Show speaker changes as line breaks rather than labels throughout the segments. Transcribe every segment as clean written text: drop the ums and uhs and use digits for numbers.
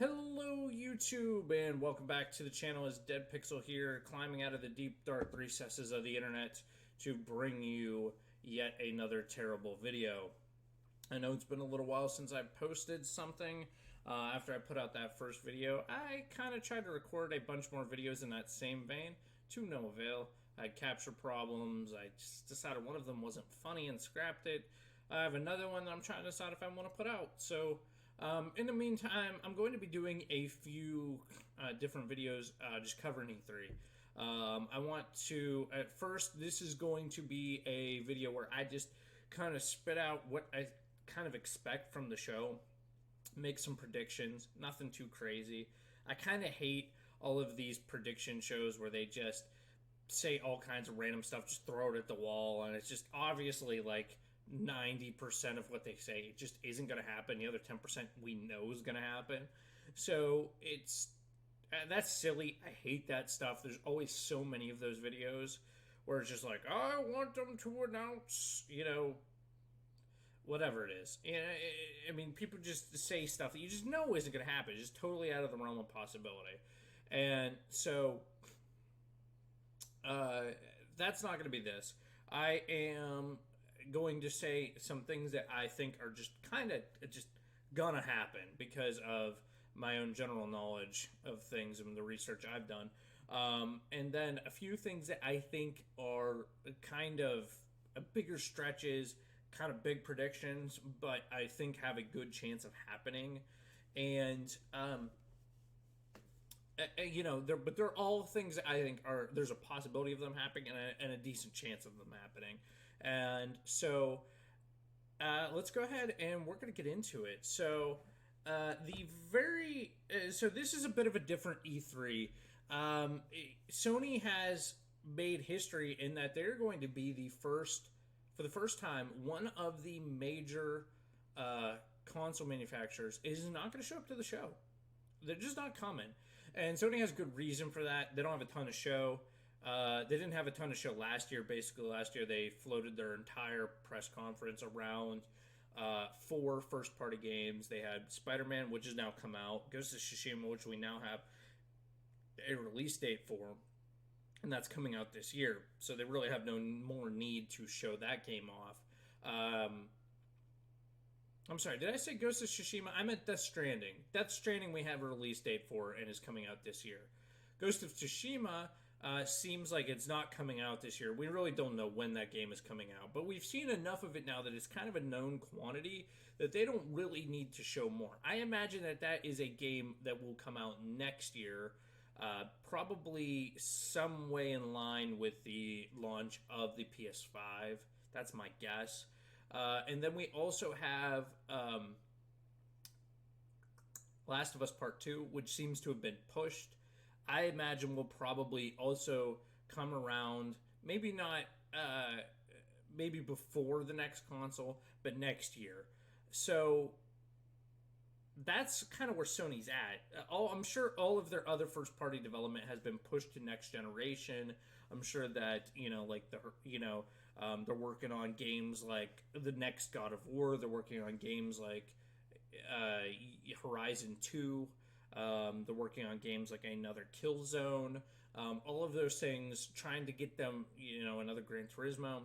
Hello YouTube and welcome back to the channel. As Dead Pixel here, climbing out of the deep dark recesses of the internet to bring you yet another terrible video. I know it's been a little while since I posted something. After I put out that first video, I kind of tried to record a bunch more videos in that same vein, to no avail. I had capture problems. I just decided one of them wasn't funny and scrapped it. I have another one that I'm trying to decide if I want to put out. So in the meantime, I'm going to be doing a few different videos just covering E3. I want to, at first, this is going to be a video where I just kind of spit out what I kind of expect from the show, make some predictions, nothing too crazy. I kind of hate all of these prediction shows where they just say all kinds of random stuff, just throw it at the wall, and it's just obviously like 90% of what they say it just isn't going to happen. The other 10% we know is going to happen. So it's that's silly. I hate that stuff. There's always so many of those videos where it's just like, oh, I want them to announce, whatever it is. I mean, people just say stuff that you just know isn't going to happen. It's just totally out of the realm of possibility. And so that's not going to be this. I am going to say some things that I think are just kind of just gonna happen because of my own general knowledge of things and the research I've done. And then a few things that I think are kind of bigger stretches, kind of big predictions, but I think have a good chance of happening. And they're all things that I think are there's a possibility of them happening and a decent chance of them happening. And so let's go ahead and we're going to get into it. So so this is a bit of a different E3. Sony has made history in that they're going to be for the first time, one of the major console manufacturers is not going to show up to the show. They're just not coming. And Sony has good reason for that. They don't have a ton of show. They didn't have a ton of show last year. Basically, last year they floated their entire press conference around 4 first-party games. They had Spider-Man, which has now come out, Ghost of Tsushima, which we now have a release date for, and that's coming out this year. So they really have no more need to show that game off. I'm sorry, did I say Ghost of Tsushima? I meant Death Stranding. Death Stranding we have a release date for and is coming out this year. Ghost of Tsushima seems like it's not coming out this year. We really don't know when that game is coming out. But we've seen enough of it now that it's kind of a known quantity that they don't really need to show more. I imagine that is a game that will come out next year, probably some way in line with the launch of the PS5. That's my guess. And then we also have Last of Us Part 2, which seems to have been pushed. I imagine will probably also come around, maybe not, maybe before the next console, but next year. So that's kind of where Sony's at. I'm sure all of their other first-party development has been pushed to next generation. I'm sure that they're working on games like the next God of War. They're working on games like Horizon 2. They're working on games like another Killzone. All of those things, trying to get them, another Gran Turismo.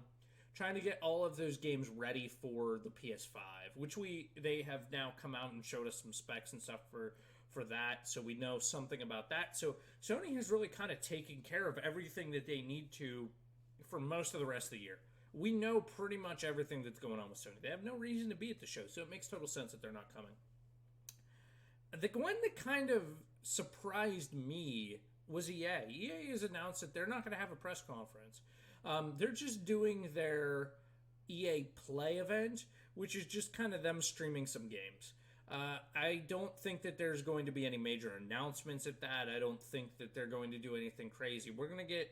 Trying to get all of those games ready for the PS5, which they have now come out and showed us some specs and stuff for that, so we know something about that. So Sony has really kind of taken care of everything that they need to for most of the rest of the year. We know pretty much everything that's going on with Sony. They have no reason to be at the show, so it makes total sense that they're not coming. The one that kind of surprised me was EA. EA has announced that they're not going to have a press conference. They're just doing their EA Play event, which is just kind of them streaming some games. I don't think that there's going to be any major announcements at that. I don't think that they're going to do anything crazy. We're going to get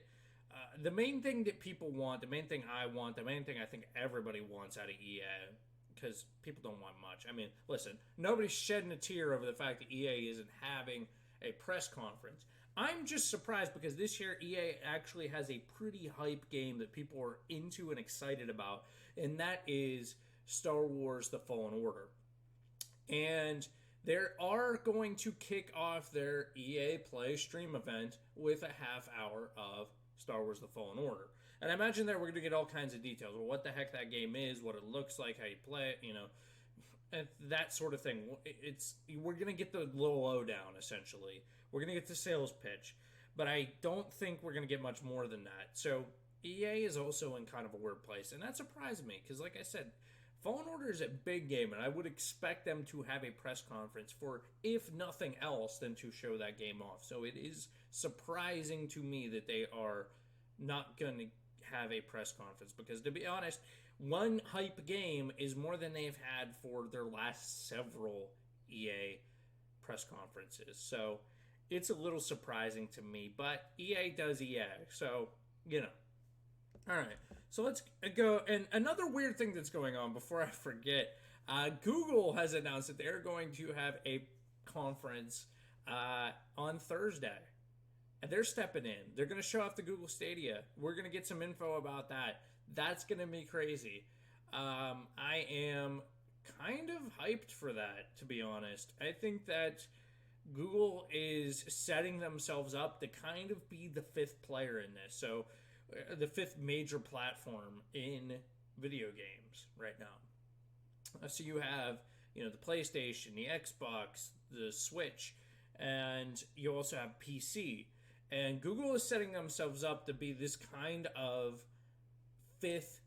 the main thing that people want, the main thing I want, the main thing I think everybody wants out of EA, because people don't want much. I mean, listen, nobody's shedding a tear over the fact that EA isn't having a press conference. I'm just surprised because this year EA actually has a pretty hype game that people are into and excited about, and that is Star Wars The Fallen Order. And They are going to kick off their EA Play stream event with a half hour of Star Wars The Fallen Order. And I imagine that we're going to get all kinds of details. Well, what the heck that game is, what it looks like, how you play it, and that sort of thing. We're going to get the little lowdown, essentially. We're going to get the sales pitch. But I don't think we're going to get much more than that. So EA is also in kind of a weird place. And that surprised me, because like I said, Fallen Order is a big game, and I would expect them to have a press conference for, if nothing else, than to show that game off. So it is surprising to me that they are not going to have a press conference, because to be honest, one hype game is more than they've had for their last several EA press conferences. So it's a little surprising to me, but EA does EA, so, All right, so let's go. And another weird thing that's going on before I forget, Google has announced that they're going to have a conference on Thursday. And they're stepping in. They're going to show off the Google Stadia. We're going to get some info about that. That's going to be crazy. I am kind of hyped for that, to be honest. I think that Google is setting themselves up to kind of be the fifth player in this. So the fifth major platform in video games right now. So you have, the PlayStation, the Xbox, the Switch, and you also have PC. And Google is setting themselves up to be this kind of fifth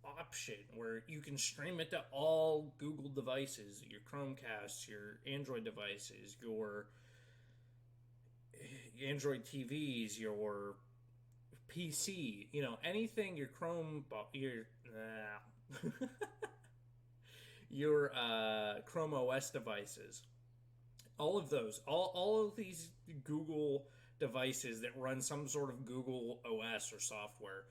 option where you can stream it to all Google devices, your Chromecast, your Android devices, your Android TVs, your PC, anything, your Chrome, your Chrome OS devices, all of those, all of these Google devices that run some sort of Google OS or software,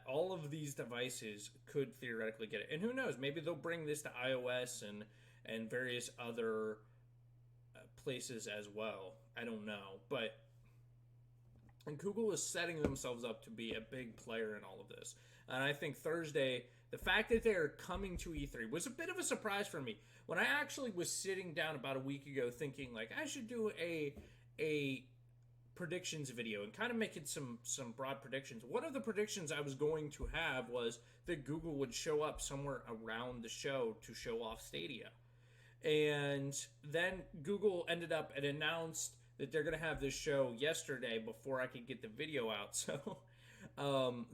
all of these devices could theoretically get it. And who knows, maybe they'll bring this to iOS and various other places as well. I don't know, but and Google is setting themselves up to be a big player in all of this. And I think Thursday, the fact that they're coming to E3 was a bit of a surprise for me. When I actually was sitting down about a week ago thinking, I should do a predictions video and kind of making some broad predictions. One of the predictions I was going to have was that Google would show up somewhere around the show to show off Stadia. And then Google ended up and announced that they're going to have this show yesterday before I could get the video out. So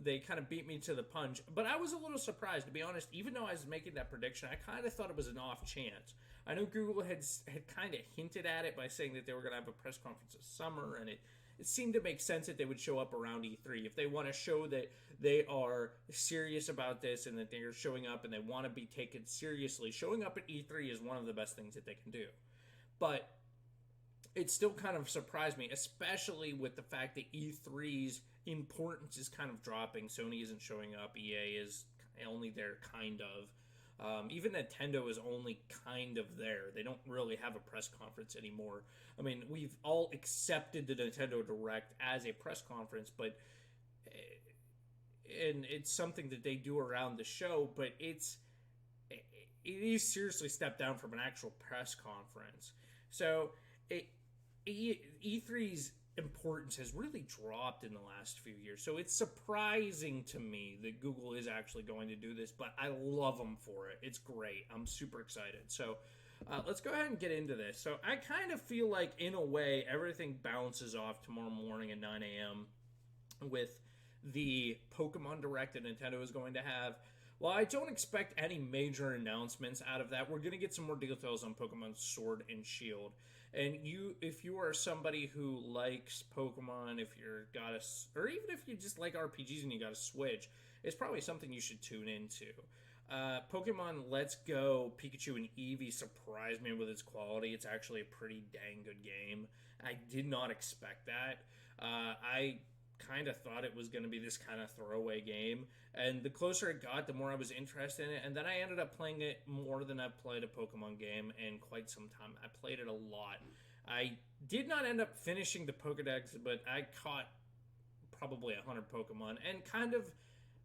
they kind of beat me to the punch. But I was a little surprised, to be honest. Even though I was making that prediction, I kind of thought it was an off chance. I know Google had kind of hinted at it by saying that they were going to have a press conference this summer, and it seemed to make sense that they would show up around E3. If they want to show that they are serious about this and that they are showing up and they want to be taken seriously, showing up at E3 is one of the best things that they can do. But it still kind of surprised me, especially with the fact that E3's importance is kind of dropping. Sony isn't showing up. EA is only there, kind of. Even Nintendo is only kind of there. They don't really have a press conference anymore. I mean, we've all accepted the Nintendo Direct as a press conference, and it's something that they do around the show, but it is seriously stepped down from an actual press conference. So E3's importance has really dropped in the last few years. So it's surprising to me that Google is actually going to do this, but I love them for it. It's great. I'm super excited. So let's go ahead and get into this. So I kind of feel like, in a way, everything bounces off tomorrow morning at 9 a.m. with the Pokemon Direct that Nintendo is going to have. Well, I don't expect any major announcements out of that. We're going to get some more details on Pokemon Sword and Shield. And if you are somebody who likes Pokemon, or even if you just like RPGs and you got a Switch, it's probably something you should tune into. Pokemon Let's Go Pikachu and Eevee surprised me with its quality. It's actually a pretty dang good game. I did not expect that. I kind of thought it was going to be this kind of throwaway game, and the closer it got, the more I was interested in it, and then I ended up playing it more than I've played a Pokemon game in quite some time. I played it a lot. I did not end up finishing the Pokedex, but I caught probably 100 Pokemon, and kind of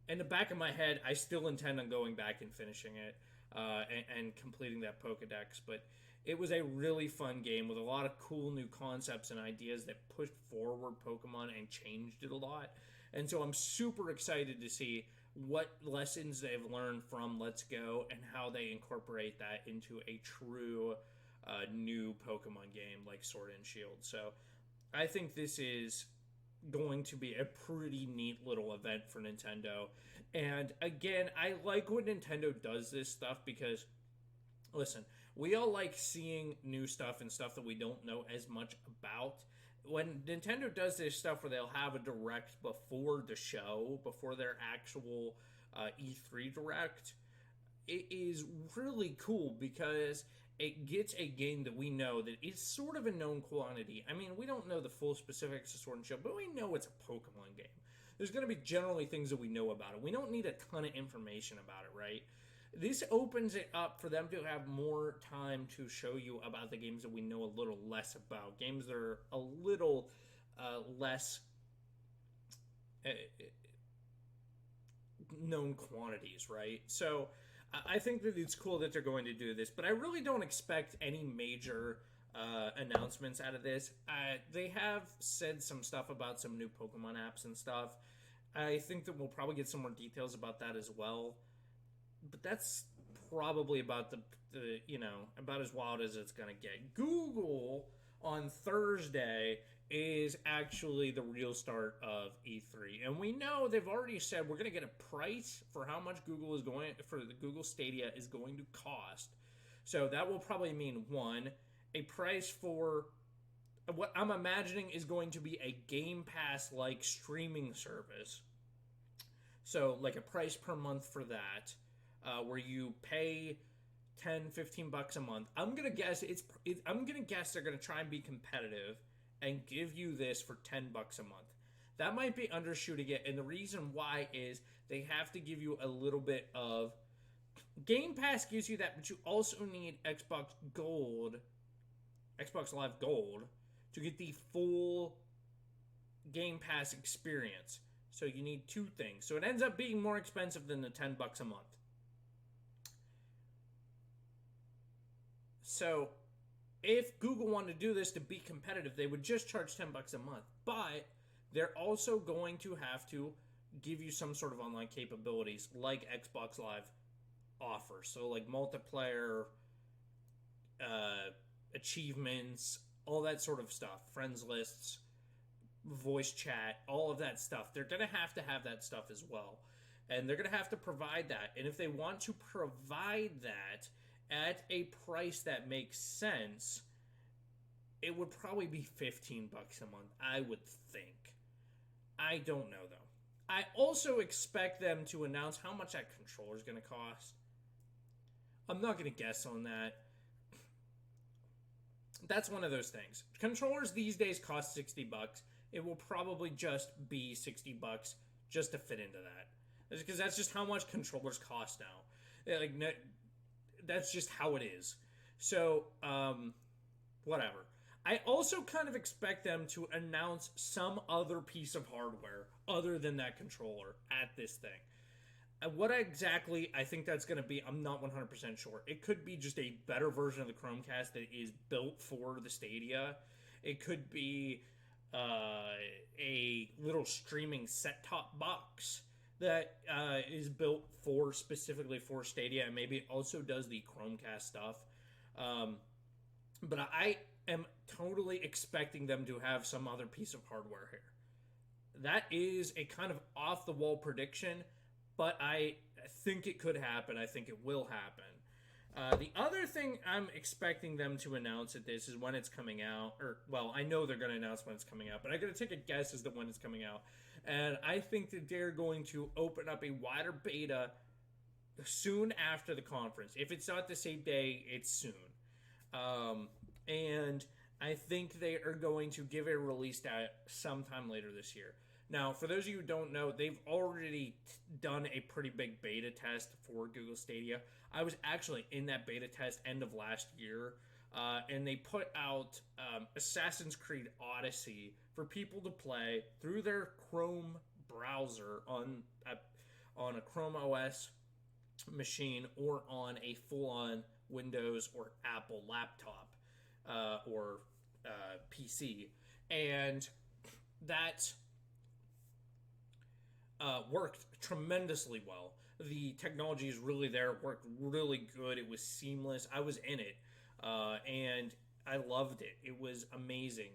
in the back of my head, I still intend on going back and finishing it and completing that Pokedex. But It was a really fun game with a lot of cool new concepts and ideas that pushed forward Pokemon and changed it a lot. And so I'm super excited to see what lessons they've learned from Let's Go and how they incorporate that into a true new Pokemon game like Sword and Shield. So I think this is going to be a pretty neat little event for Nintendo. And again, I like when Nintendo does this stuff because, listen, we all like seeing new stuff and stuff that we don't know as much about. When Nintendo does this stuff where they'll have a direct before the show, before their actual E3 direct, it is really cool because it gets a game that we know that is sort of a known quantity. I mean, we don't know the full specifics of Sword and Shield, but we know it's a Pokemon game. There's going to be generally things that we know about it. We don't need a ton of information about it, right? This opens it up for them to have more time to show you about the games that we know a little less about. Games that are a little less known quantities, right? So I think that it's cool that they're going to do this, but I really don't expect any major announcements out of this. They have said some stuff about some new Pokemon apps and stuff. I think that we'll probably get some more details about that as well. But that's probably about the about as wild as it's going to get. Google on Thursday is actually the real start of E3. And we know they've already said we're going to get a price for how much the Google Stadia is going to cost. So that will probably mean, one, a price for what I'm imagining is going to be a Game Pass-like streaming service. So like a price per month for that, where you pay $10-15 a month. I'm gonna guess they're gonna try and be competitive and give you this for $10 a month. That might be undershooting it, and the reason why is they have to give you a little bit of Game Pass gives you that, but you also need Xbox Live Gold, to get the full Game Pass experience. So you need two things. So it ends up being more expensive than the $10 a month. So if Google wanted to do this to be competitive, they would just charge $10 a month. But they're also going to have to give you some sort of online capabilities like Xbox Live offers. So like multiplayer, achievements, all that sort of stuff, friends lists, voice chat, all of that stuff. They're going to have that stuff as well. And they're going to have to provide that. And if they want to provide that at a price that makes sense, it would probably be $15 a month, I would think. I don't know, though. I also expect them to announce how much that controller is going to cost. I'm not going to guess on that. That's one of those things. Controllers these days cost $60. It will probably just be $60 just to fit into that. Because that's just how much controllers cost now. Like, that's just how it is. So, whatever. I also kind of expect them to announce some other piece of hardware other than that controller at this thing. What exactly I think that's going to be, I'm not 100% sure. It could be just a better version of the Chromecast that is built for the Stadia. It could be a little streaming set-top box that is built specifically for Stadia, and maybe it also does the Chromecast stuff. But I am totally expecting them to have some other piece of hardware here. That is a kind of off-the-wall prediction, but I think it could happen. I think it will happen. The other thing I'm expecting them to announce at this is when it's coming out. I know they're going to announce when it's coming out, but I'm going to take a guess as to when it's coming out. And I think that they're going to open up a wider beta soon after the conference. If it's not the same day, it's soon. And I think they are going to give a release date sometime later this year. Now, for those of you who don't know, they've already done a pretty big beta test for Google Stadia. I was actually in that beta test end of last year, and they put out Assassin's Creed Odyssey for people to play through their Chrome browser on a Chrome OS machine or on a full-on Windows or Apple laptop or PC. And that worked tremendously well. The technology is really there, worked really good. It was seamless. I was in it, and I loved it. It was amazing.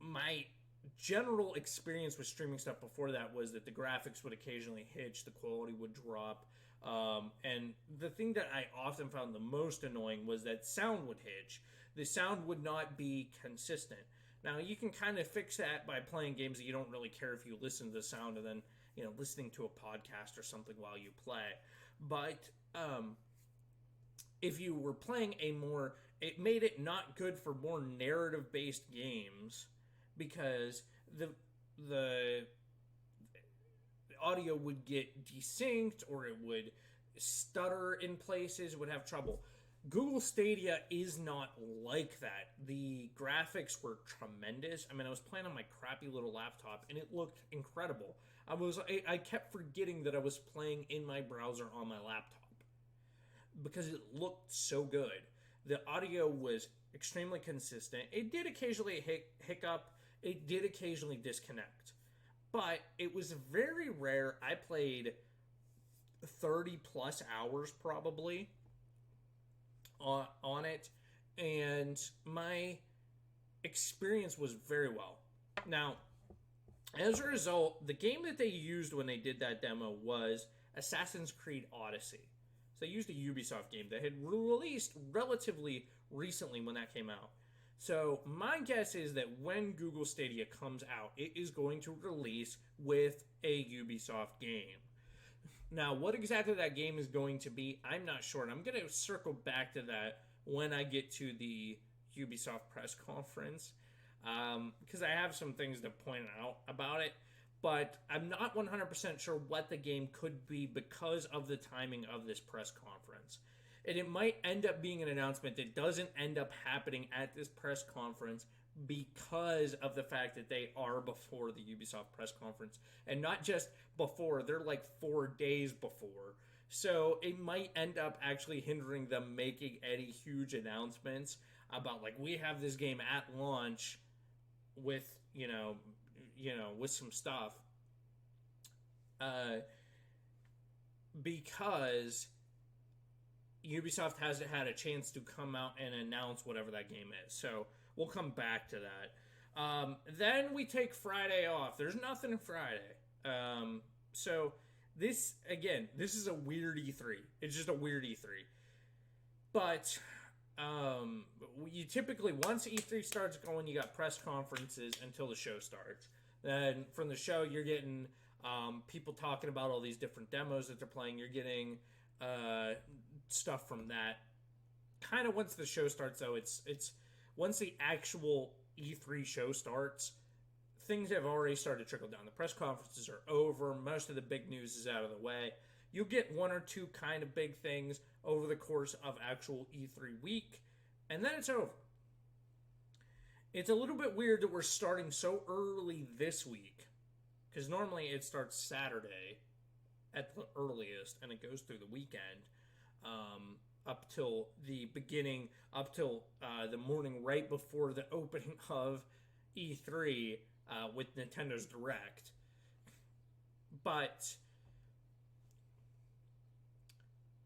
My general experience with streaming stuff before that was that the graphics would occasionally hitch, the quality would drop, and the thing that I often found the most annoying was that sound would hitch. The sound would not be consistent. Now, you can kind of fix that by playing games that you don't really care if you listen to the sound and then, listening to a podcast or something while you play. But if you were playing it made it not good for more narrative-based games because the audio would get desynced or it would stutter in places, would have trouble. Google Stadia is not like that. The graphics were tremendous. I mean, I was playing on my crappy little laptop, and it looked incredible. I kept forgetting that I was playing in my browser on my laptop because it looked so good. The audio was extremely consistent. It did occasionally hiccup. It did occasionally disconnect. But it was very rare. I played 30 plus hours probably on it, and my experience was very well. Now, as a result, the game that they used when they did that demo was Assassin's Creed Odyssey. So they used a Ubisoft game that had released relatively recently when that came out. So my guess is that when Google Stadia comes out, it is going to release with a Ubisoft game. Now, what exactly that game is going to be, I'm not sure. And I'm going to circle back to that when I get to the Ubisoft press conference. Because I have some things to point out about it. But I'm not 100% sure what the game could be because of the timing of this press conference. And it might end up being an announcement that doesn't end up happening at this press conference because of the fact that they are before the Ubisoft press conference. And not just before, they're like 4 days before. So it might end up actually hindering them making any huge announcements about, like, we have this game at launch with, with some stuff. Because Ubisoft hasn't had a chance to come out and announce whatever that game is. So we'll come back to that. Then we take Friday off. There's nothing Friday. So this is a weird E3. It's just a weird E3. But you typically, once E3 starts going, you got press conferences until the show starts. Then from the show, you're getting people talking about all these different demos that they're playing. You're getting stuff from that. Kind of once the show starts, though, it's once the actual E3 show starts, things have already started to trickle down. The press conferences are over. Most of the big news is out of the way. You'll get one or two kind of big things over the course of actual E3 week, and then it's over. It's a little bit weird that we're starting so early this week, because normally it starts Saturday at the earliest, and it goes through the weekend up till the beginning, up till the morning right before the opening of E3 with Nintendo's Direct. But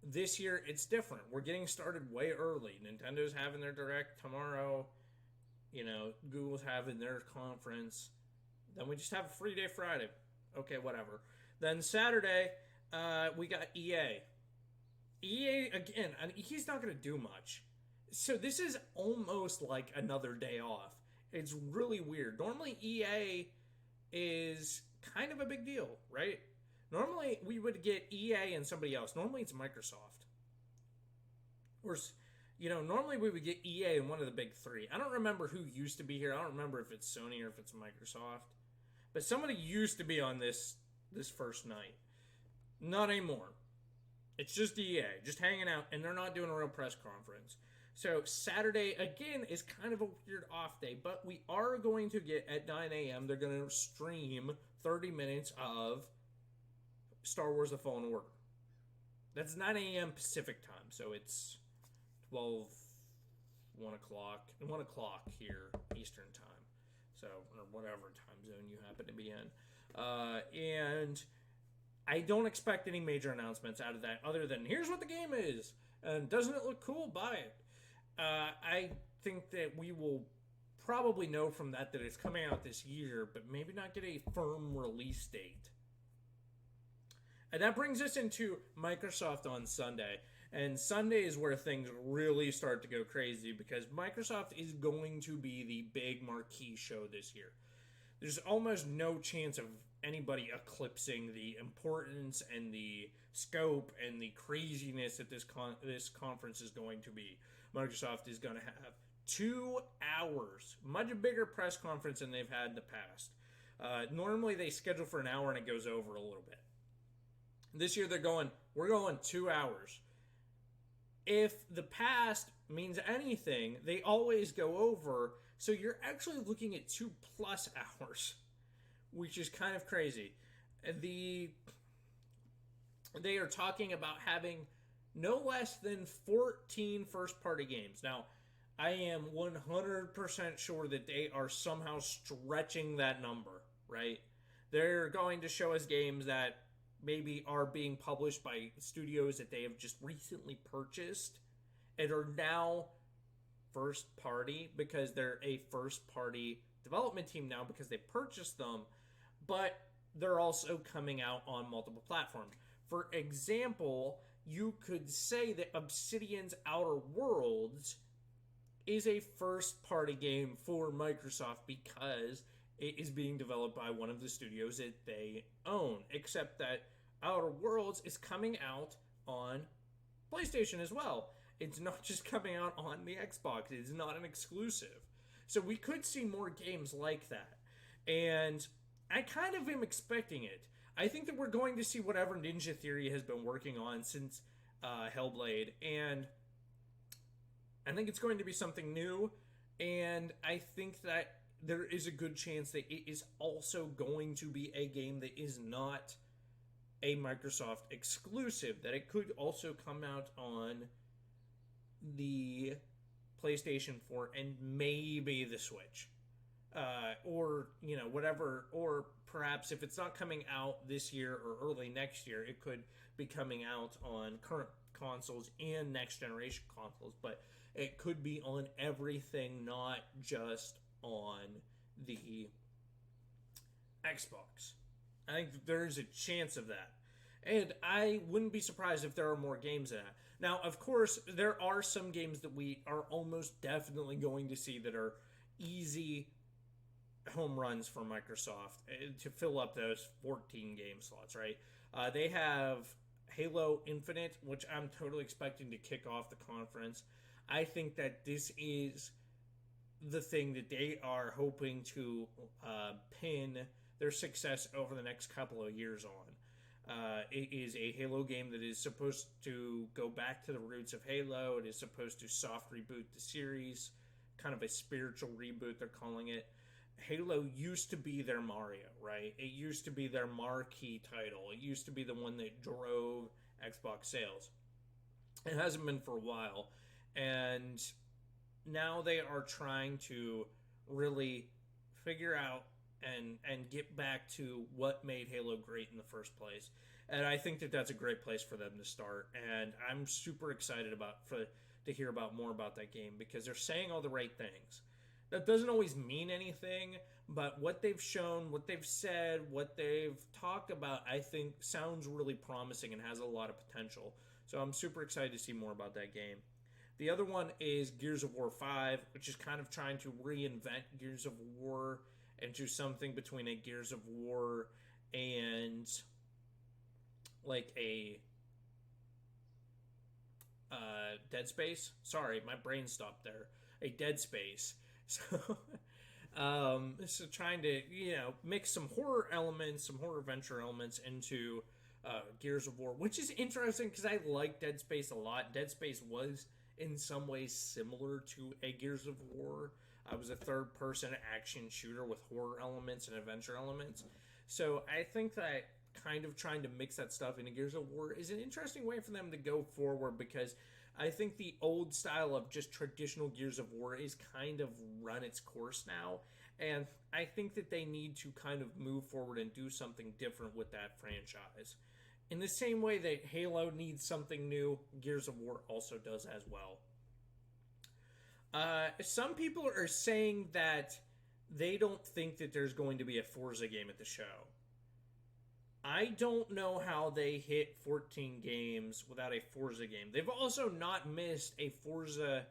this year, it's different. We're getting started way early. Nintendo's having their Direct tomorrow. Google's having their conference. Then we just have a free day Friday. Okay, whatever. Then Saturday, we got EA. EA, again, he's not going to do much. So this is almost like another day off. It's really weird. Normally, EA is kind of a big deal, right? Normally, we would get EA and somebody else. Normally, it's Microsoft. Or, normally we would get EA and one of the big three. I don't remember who used to be here. I don't remember if it's Sony or if it's Microsoft. But somebody used to be on this first night. Not anymore. It's just EA, just hanging out, and they're not doing a real press conference. So Saturday, again, is kind of a weird off day, but we are going to get, at 9 a.m., they're going to stream 30 minutes of Star Wars The Fallen Order. That's 9 a.m. Pacific time, so it's 1 o'clock here Eastern time, so or whatever time zone you happen to be in, and I don't expect any major announcements out of that other than here's what the game is and doesn't it look cool? Buy it. I think that we will probably know from that it's coming out this year, but maybe not get a firm release date. And that brings us into Microsoft on Sunday. And Sunday is where things really start to go crazy because Microsoft is going to be the big marquee show this year. There's almost no chance of anybody eclipsing the importance and the scope and the craziness that this conference is going to be. Microsoft is going to have 2 hours, much bigger press conference than they've had in the past. Normally they schedule for an hour and it goes over a little bit. This year we're going 2 hours. If the past means anything, they always go over, so you're actually looking at 2+ hours, which is kind of crazy. They are talking about having no less than 14 first-party games. Now, I am 100% sure that they are somehow stretching that number, right? They're going to show us games that maybe are being published by studios that they have just recently purchased and are now first party because they're a first party development team now because they purchased them, but they're also coming out on multiple platforms. For example, you could say that Obsidian's Outer Worlds is a first party game for Microsoft because it is being developed by one of the studios that they own, except that Outer Worlds is coming out on PlayStation as well. It's not just coming out on the Xbox. It's not an exclusive. So we could see more games like that. And I kind of am expecting it. I think that we're going to see whatever Ninja Theory has been working on since Hellblade. And I think it's going to be something new. And I think that there is a good chance that it is also going to be a game that is not a Microsoft exclusive, that it could also come out on the PlayStation 4 and maybe the Switch. Or, whatever, or perhaps if it's not coming out this year or early next year, it could be coming out on current consoles and next generation consoles, but it could be on everything, not just on the Xbox. I think there's a chance of that. And I wouldn't be surprised if there are more games in that. Now, of course, there are some games that we are almost definitely going to see that are easy home runs for Microsoft to fill up those 14 game slots, right? They have Halo Infinite, which I'm totally expecting to kick off the conference. I think that this is the thing that they are hoping to pin their success over the next couple of years on. It is a Halo game that is supposed to go back to the roots of Halo. It is supposed to soft reboot the series, kind of a spiritual reboot, they're calling it. Halo used to be their Mario, right? It used to be their marquee title. It used to be the one that drove Xbox sales. It hasn't been for a while. And now they are trying to really figure out and get back to what made Halo great in the first place. And I think that that's a great place for them to start. And I'm super excited to hear about more about that game because they're saying all the right things. That doesn't always mean anything, but what they've shown, what they've said, what they've talked about, I think sounds really promising and has a lot of potential. So I'm super excited to see more about that game. The other one is Gears of War 5, which is kind of trying to reinvent Gears of War into something between a Gears of War and like a Dead Space. Sorry, my brain stopped there. A Dead Space. So trying to, mix some horror elements, some horror adventure elements into Gears of War, which is interesting because I like Dead Space a lot. Dead Space was in some ways similar to a Gears of War. I was a third-person action shooter with horror elements and adventure elements. So I think that kind of trying to mix that stuff into Gears of War is an interesting way for them to go forward because I think the old style of just traditional Gears of War is kind of run its course now. And I think that they need to kind of move forward and do something different with that franchise. In the same way that Halo needs something new, Gears of War also does as well. Some people are saying that they don't think that there's going to be a Forza game at the show. I don't know how they hit 14 games without a Forza game. They've also not missed a Forza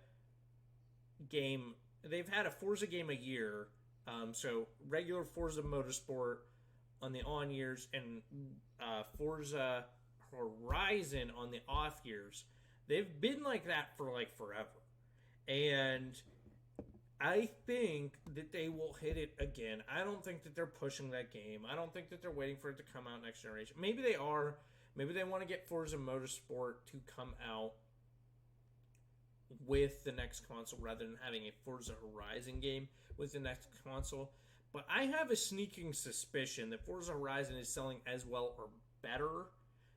game. They've had a Forza game a year. So regular Forza Motorsport on the on years and Forza Horizon on the off years. They've been like that for like forever. And I think that they will hit it again. I don't think that they're pushing that game. I don't think that they're waiting for it to come out next generation. Maybe they are. Maybe they want to get Forza Motorsport to come out with the next console rather than having a Forza Horizon game with the next console. But I have a sneaking suspicion that Forza Horizon is selling as well or better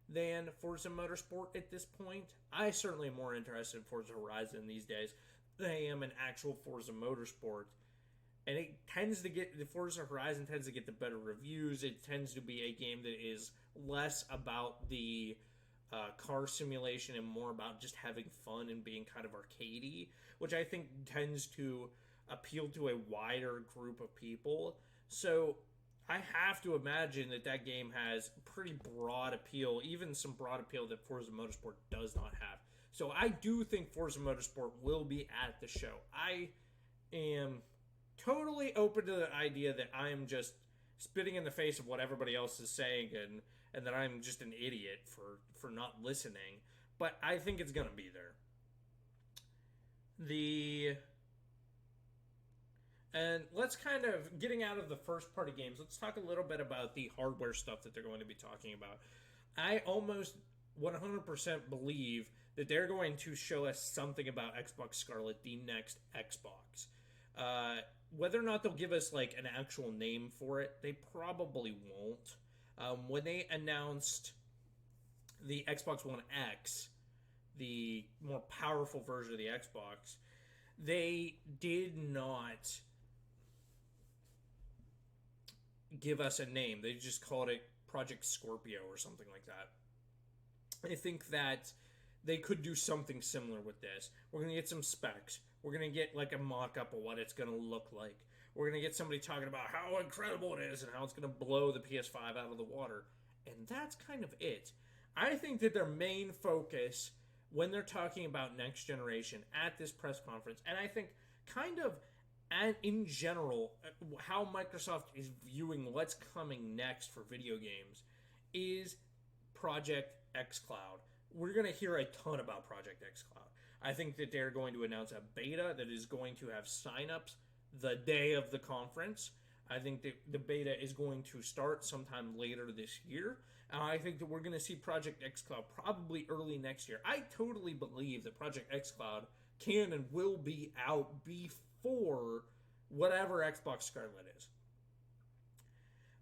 than Forza Motorsport at this point. I certainly am more interested in Forza Horizon these days than I am in actual Forza Motorsport. And it tends to get, the Forza Horizon tends to get the better reviews. It tends to be a game that is less about the car simulation and more about just having fun and being kind of arcadey, which I think tends to appeal to a wider group of people. So I have to imagine that that game has pretty broad appeal, even some broad appeal that Forza Motorsport does not have. So I do think Forza Motorsport will be at the show. I am totally open to the idea that I am just spitting in the face of what everybody else is saying and that I'm just an idiot for not listening. But I think it's going to be there. And let's kind of, getting out of the first party games, let's talk a little bit about the hardware stuff that they're going to be talking about. I almost 100% believe that they're going to show us something about Xbox Scarlet, the next Xbox. Whether or not they'll give us like an actual name for it, they probably won't. When they announced the Xbox One X, the more powerful version of the Xbox, they did not give us a name. They just called it Project Scorpio or something like that. I think that they could do something similar with this. We're going to get some specs. We're going to get like a mock-up of what it's going to look like. We're going to get somebody talking about how incredible it is and how it's going to blow the PS5 out of the water. And that's kind of it. I think that their main focus when they're talking about next generation at this press conference, and I think kind of in general, how Microsoft is viewing what's coming next for video games is Project xCloud. We're going to hear a ton about Project xCloud. I think that they're going to announce a beta that is going to have signups the day of the conference. I think that the beta is going to start sometime later this year. I think that we're going to see Project xCloud probably early next year. I totally believe that Project xCloud can and will be out before whatever Xbox Scarlet is.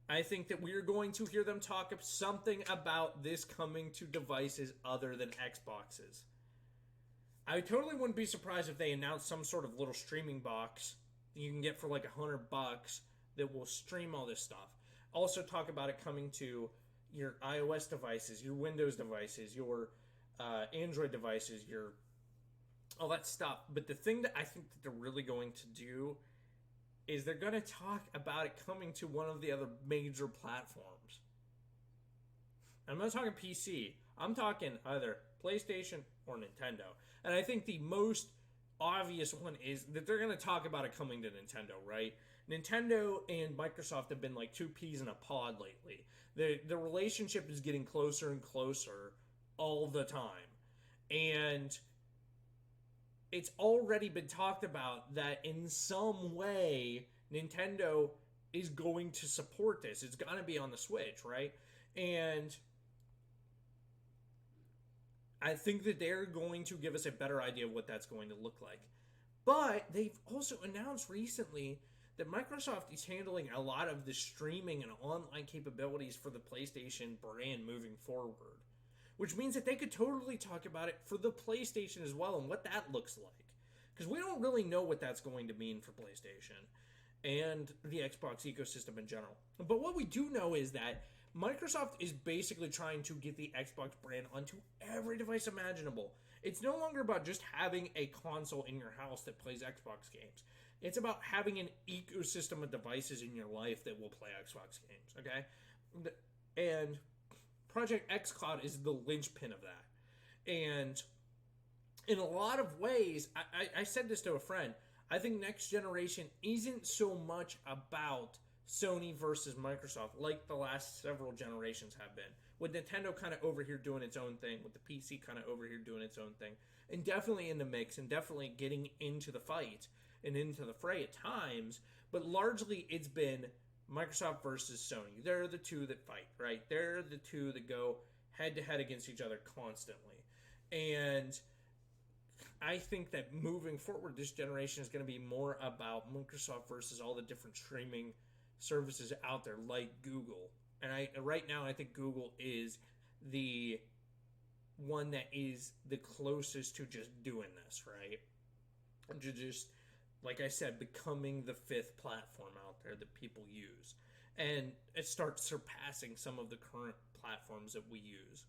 I think that we're going to hear them talk something about this coming to devices other than Xboxes. I totally wouldn't be surprised if they announced some sort of little streaming box that you can get for like $100 that will stream all this stuff. Also talk about it coming to your iOS devices, your Windows devices, your Android devices, your all that stuff. But the thing that I think that they're really going to do is they're going to talk about it coming to one of the other major platforms. I'm not talking PC. I'm talking either PlayStation or Nintendo. And I think the most obvious one is that they're going to talk about it coming to Nintendo, right? Nintendo and Microsoft have been like two peas in a pod lately. The relationship is getting closer and closer all the time. And it's already been talked about that in some way Nintendo is going to support this. It's going to be on the Switch, right? And I think that they're going to give us a better idea of what that's going to look like. But they've also announced recently that Microsoft is handling a lot of the streaming and online capabilities for the PlayStation brand moving forward, which means that they could totally talk about it for the PlayStation as well and what that looks like. Because we don't really know what that's going to mean for PlayStation and the Xbox ecosystem in general. But what we do know is that Microsoft is basically trying to get the Xbox brand onto every device imaginable. It's no longer about just having a console in your house that plays Xbox games. It's about having an ecosystem of devices in your life that will play Xbox games, okay? And Project xCloud is the linchpin of that. And in a lot of ways, I said this to a friend, I think next generation isn't so much about Sony versus Microsoft like the last several generations have been. With Nintendo kind of over here doing its own thing, with the PC kind of over here doing its own thing, and definitely in the mix, and definitely getting into the fight and into the fray at times, but largely it's been Microsoft versus Sony. They're the two that fight, right? They're the two that go head to head against each other constantly. And I think that moving forward, this generation is going to be more about Microsoft versus all the different streaming services out there like Google. And right now I think Google is the one that is the closest to just doing this, right? To just, like I said, becoming the fifth platform out there that people use. And it starts surpassing some of the current platforms that we use.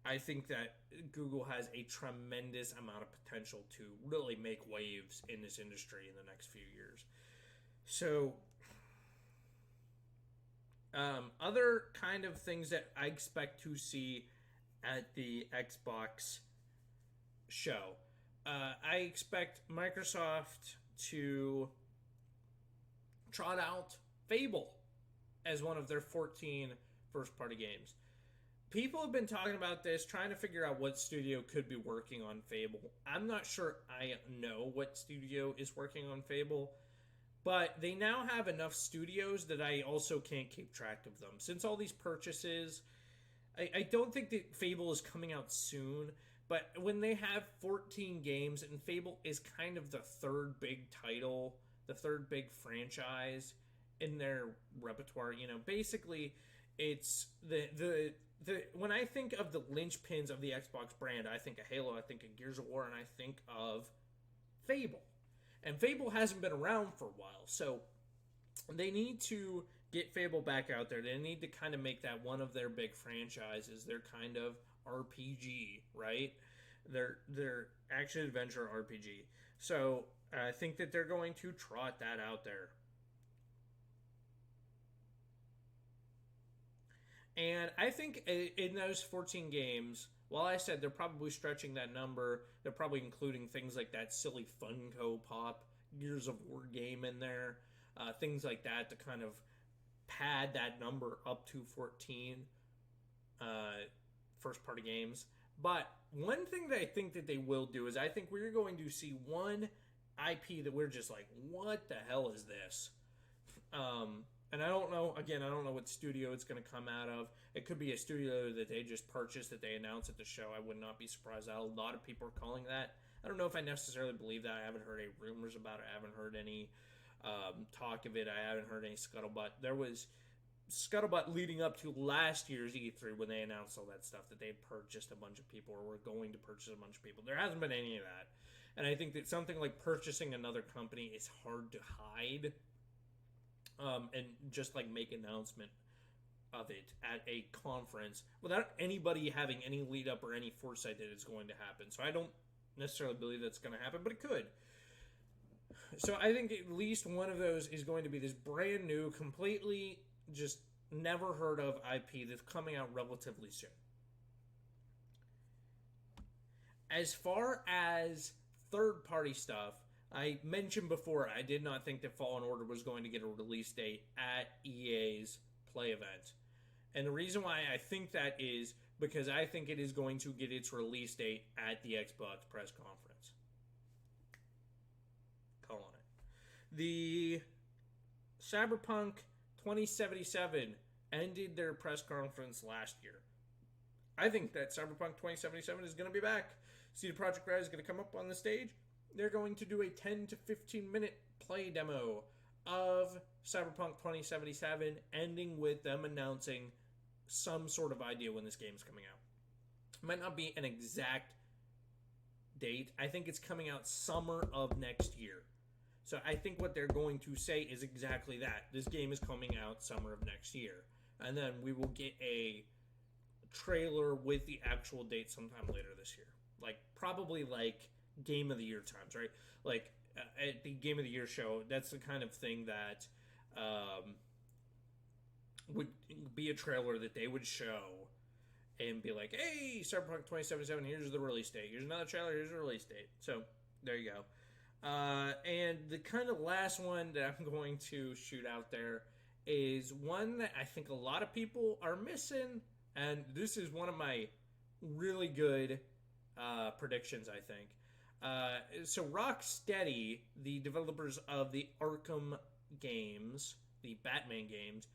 I think that Google has a tremendous amount of potential to really make waves in this industry in the next few years. So, other kind of things that I expect to see at the Xbox show. I expect Microsoft to trot out Fable as one of their 14 first-party games. People have been talking about this, trying to figure out what studio could be working on Fable. I'm not sure I know what studio is working on Fable, but they now have enough studios that I also can't keep track of them. Since all these purchases, I don't think that Fable is coming out soon, but when they have 14 games, and Fable is kind of the third big title, the third big franchise in their repertoire, basically it's the when I think of the linchpins of the Xbox brand, I think of Halo, I think of Gears of War, and I think of Fable. And Fable hasn't been around for a while, so they need to get Fable back out there. They need to kind of make that one of their big franchises, their kind of RPG, right? Their action-adventure RPG. So I think that they're going to trot that out there. And I think in those 14 games, while I said they're probably stretching that number, they're probably including things like that silly Funko Pop Gears of War game in there, things like that to kind of pad that number up to 14 first-party games. But one thing that I think that they will do is I think we're going to see one IP that we're just like, what the hell is this? And I don't know, again, I don't know what studio it's going to come out of. It could be a studio that they just purchased that they announced at the show. I would not be surprised. A lot of people are calling that. I don't know if I necessarily believe that. I haven't heard any rumors about it. I haven't heard any talk of it. I haven't heard any scuttlebutt. There was scuttlebutt leading up to last year's E3 when they announced all that stuff, that they purchased a bunch of people or were going to purchase a bunch of people. There hasn't been any of that. And I think that something like purchasing another company is hard to hide. And just like make announcement of it at a conference without anybody having any lead up or any foresight that it's going to happen. So I don't necessarily believe that's going to happen, but it could. So I think at least one of those is going to be this brand new, completely just never heard of IP that's coming out relatively soon. As far as third party stuff, I mentioned before, I did not think that Fallen Order was going to get a release date at EA's Play event. And the reason why I think that is because I think it is going to get its release date at the Xbox press conference. Call on it. The Cyberpunk 2077 ended their press conference last year. I think that Cyberpunk 2077 is going to be back. CD Projekt Red is going to come up on the stage. They're going to do a 10 to 15 minute play demo of Cyberpunk 2077, ending with them announcing some sort of idea when this game is coming out. Might not be an exact date. I think it's coming out summer of next year. So I think what they're going to say is exactly that. This game is coming out summer of next year. And then we will get a trailer with the actual date sometime later this year. Like, probably like Game of the Year times, right? Like, at the Game of the Year show, that's the kind of thing that would be a trailer that they would show and be like, hey, Cyberpunk 2077, here's the release date. Here's another trailer, here's the release date. So, there you go. And the kind of last one that I'm going to shoot out there is one that I think a lot of people are missing, and this is one of my really good predictions, I think. So Rocksteady, the developers of the Arkham games, the Batman games,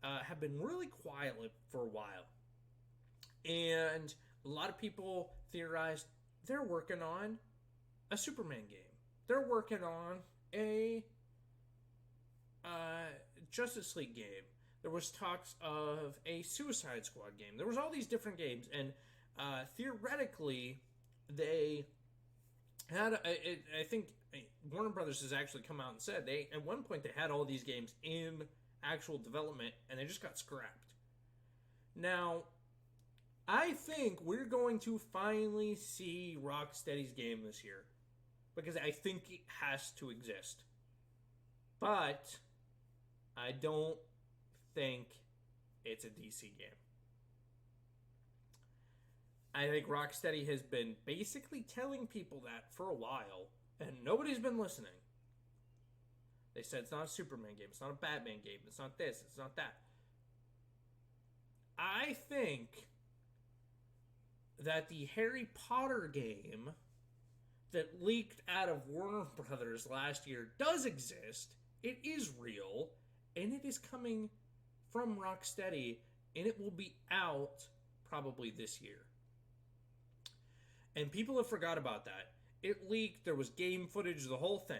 have been really quiet for a while. And a lot of people theorized they're working on a Superman game. They're working on a Justice League game. There was talks of a Suicide Squad game. There was all these different games, and theoretically, they had. I think Warner Brothers has actually come out and said they at one point they had all these games in actual development, and they just got scrapped. Now, I think we're going to finally see Rocksteady's game this year, because I think it has to exist. But I don't think it's a DC game. I think Rocksteady has been basically telling people that for a while, and nobody's been listening. They said it's not a Superman game, it's not a Batman game, it's not this, it's not that. I think that the Harry Potter game that leaked out of Warner Brothers last year does exist. It is real, and it is coming from Rocksteady, and it will be out probably this year. And people have forgot about that. It leaked, there was game footage, the whole thing.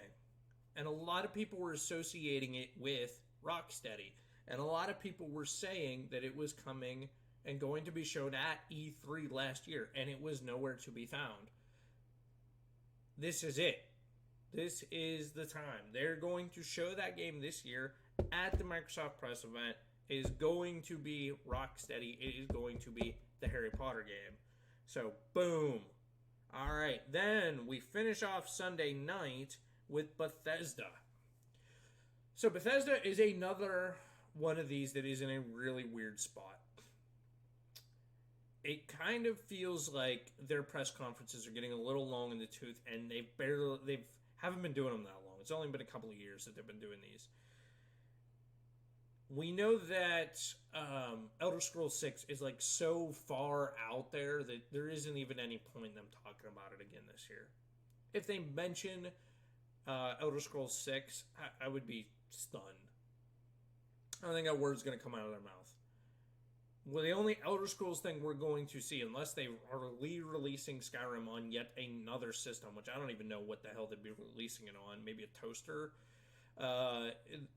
And a lot of people were associating it with Rocksteady. And a lot of people were saying that it was coming and going to be shown at E3 last year, and it was nowhere to be found. This is it. This is the time. They're going to show that game this year at the Microsoft press event. It is going to be Rocksteady. It is going to be the Harry Potter game. So, boom. All right, then we finish off Sunday night with Bethesda. So Bethesda is another one of these that is in a really weird spot. It kind of feels like their press conferences are getting a little long in the tooth, and they haven't been doing them that long. It's only been a couple of years that they've been doing these. We know that Elder Scrolls 6 is like so far out there that there isn't even any point in them talking about it again this year. If they mention Elder Scrolls 6, I would be stunned. I don't think that word's going to come out of their mouth. Well, the only Elder Scrolls thing we're going to see, unless they are re-releasing Skyrim on yet another system, which I don't even know what the hell they'd be releasing it on, maybe a toaster.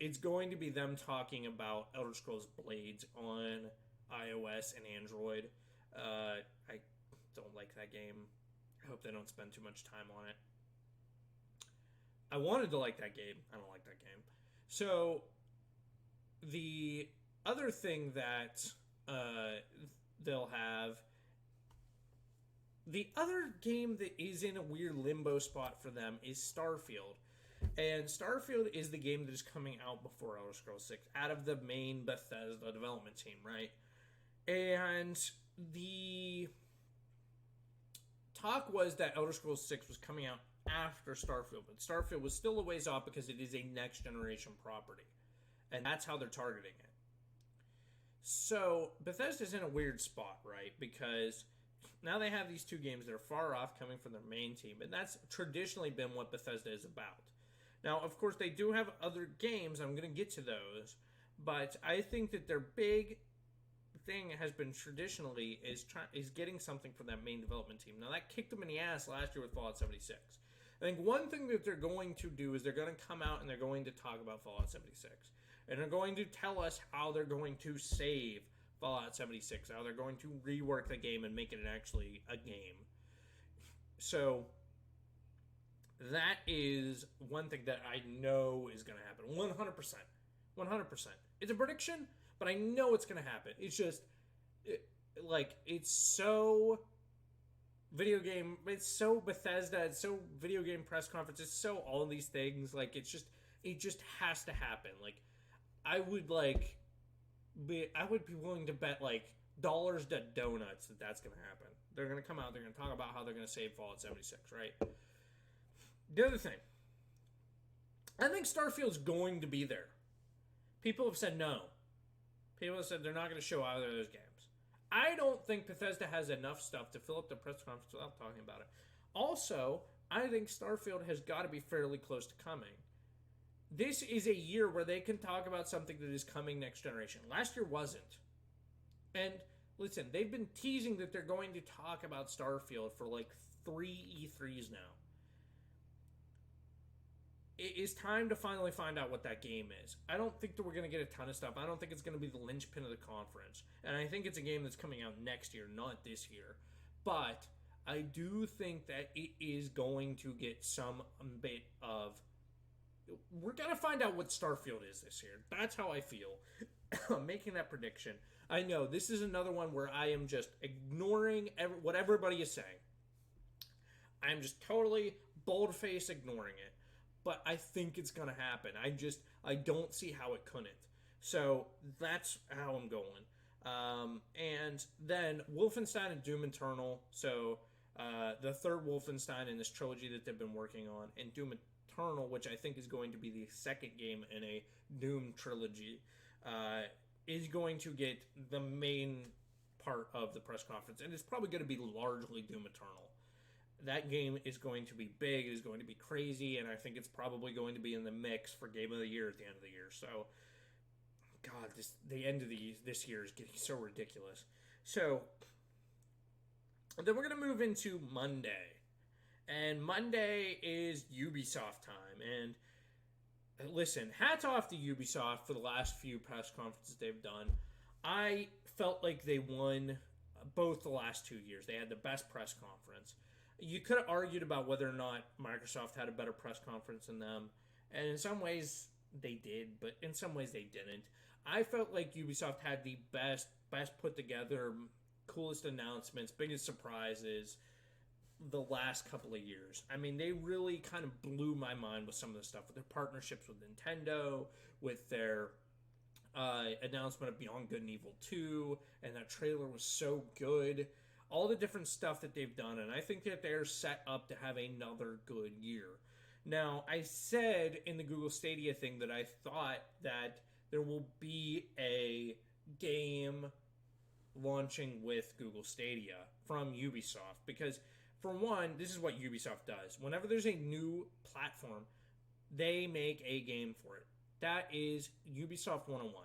It's going to be them talking about Elder Scrolls Blades on iOS and Android. I don't like that game. I hope they don't spend too much time on it. I wanted to like that game. I don't like that game. So, the other thing that they'll have, the other game that is in a weird limbo spot for them is Starfield. And Starfield is the game that is coming out before Elder Scrolls 6, out of the main Bethesda development team, right? And the talk was that Elder Scrolls 6 was coming out after Starfield, but Starfield was still a ways off because it is a next-generation property. And that's how they're targeting it. So, Bethesda's in a weird spot, right? Because now they have these two games that are far off coming from their main team, and that's traditionally been what Bethesda is about. Now, of course, they do have other games. I'm going to get to those. But I think that their big thing has been traditionally is getting something from that main development team. Now, that kicked them in the ass last year with Fallout 76. I think one thing that they're going to do is they're going to come out and they're going to talk about Fallout 76. And they're going to tell us how they're going to save Fallout 76, how they're going to rework the game and make it actually a game. So that is one thing that I know is going to happen. 100%. 100%. It's a prediction, but I know it's going to happen. It's just, it's so video game, it's so Bethesda, it's so video game press conference, it's so all these things. Like, it just has to happen. Like, I would be willing to bet dollars to donuts that's going to happen. They're going to come out, they're going to talk about how they're going to save Fallout 76, right? The other thing, I think Starfield's going to be there. People have said no. People have said they're not going to show either of those games. I don't think Bethesda has enough stuff to fill up the press conference without talking about it. Also, I think Starfield has got to be fairly close to coming. This is a year where they can talk about something that is coming next generation. Last year wasn't. And listen, they've been teasing that they're going to talk about Starfield for 3 E3s now. It is time to finally find out what that game is. I don't think that we're going to get a ton of stuff. I don't think it's going to be the linchpin of the conference. And I think it's a game that's coming out next year, not this year. But I do think that it is going to get some bit of... We're going to find out what Starfield is this year. That's how I feel. I'm making that prediction. I know, this is another one where I am just ignoring what everybody is saying. I'm just totally bold-faced ignoring it. But I think it's going to happen. I don't see how it couldn't. So that's how I'm going. And then Wolfenstein and Doom Eternal. So the third Wolfenstein in this trilogy that they've been working on. And Doom Eternal, which I think is going to be the second game in a Doom trilogy, is going to get the main part of the press conference. And it's probably going to be largely Doom Eternal. That game is going to be big, it is going to be crazy, and I think it's probably going to be in the mix for Game of the Year at the end of the year. So, God, the end of this year is getting so ridiculous. So, then we're going to move into Monday. And Monday is Ubisoft time. And listen, hats off to Ubisoft for the last few press conferences they've done. I felt like they won both the last 2 years. They had the best press conference. You could have argued about whether or not Microsoft had a better press conference than them. And in some ways, they did, but in some ways, they didn't. I felt like Ubisoft had the best put together, coolest announcements, biggest surprises the last couple of years. I mean, they really kind of blew my mind with some of the stuff, with their partnerships with Nintendo, with their announcement of Beyond Good and Evil 2, and that trailer was so good. All the different stuff that they've done, and I think that they're set up to have another good year. Now, I said in the Google Stadia thing that I thought that there will be a game launching with Google Stadia from Ubisoft, because for one, this is what Ubisoft does. Whenever there's a new platform, they make a game for it. That is Ubisoft 101.